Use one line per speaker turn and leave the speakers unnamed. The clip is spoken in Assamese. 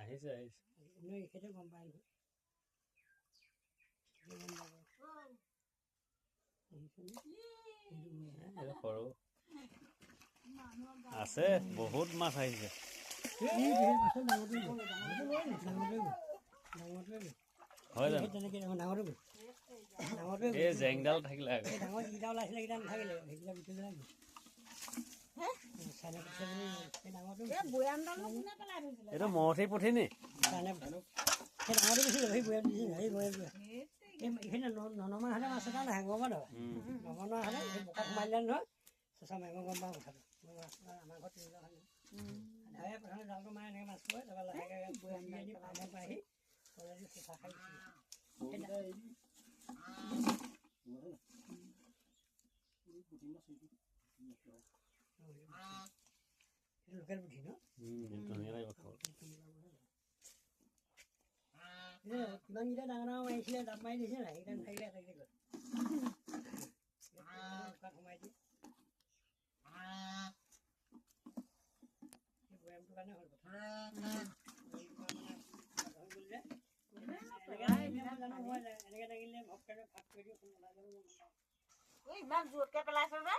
আহিছে
এইখেতে গম পাই
সৰু আছে বহুত মাছ আহিছে হয় জানো এই জেংডাল থাকিলে
ডাঙৰ যিকেইটা ওলাইছিলে সেইকেইটা নাথাকিলে সেইকেইটা বিকি পেলাই
এইটো মৰঠি পুঠি নি
সেই ডাঙৰটো বেছি সেই বৈয়াম দিছিল সেই বৈয়াম এইখিনি ননমা হ'লে মাছ এটা নাহে গম পাওঁ নমনা হ'লে সেই বোকাত সোমাই দিলে নহয় চচা মাৰিব গম পাওঁ কথাটো আমাৰ ঘৰত তেনেকুৱা হয় ধাৰে প্ৰথমে জালটো মাৰি এনেকৈ মাছ পৰে তাৰপৰা লাহেকৈ বৈয়াম দি পানী পাহি তলেদি চচা খাই দিছিল লোকেল পুঠি ন
ধুনীয়া লাগিব খাবলৈ
কিমানকেইটা ডাঙৰ ডাঙৰ মাৰিছিলে দাঁত মাৰি দিছে নাই সেইকেইটা নাথাকিলে এটাকে গ'ল সোমাই দি বৈয়ামটোৰ কাৰণে হ'ল কথা এনেকৈ দাঙিলে ভক্ত ভাগ কৰি দিওঁ
ইমান জোৰকে পেলাইছে যে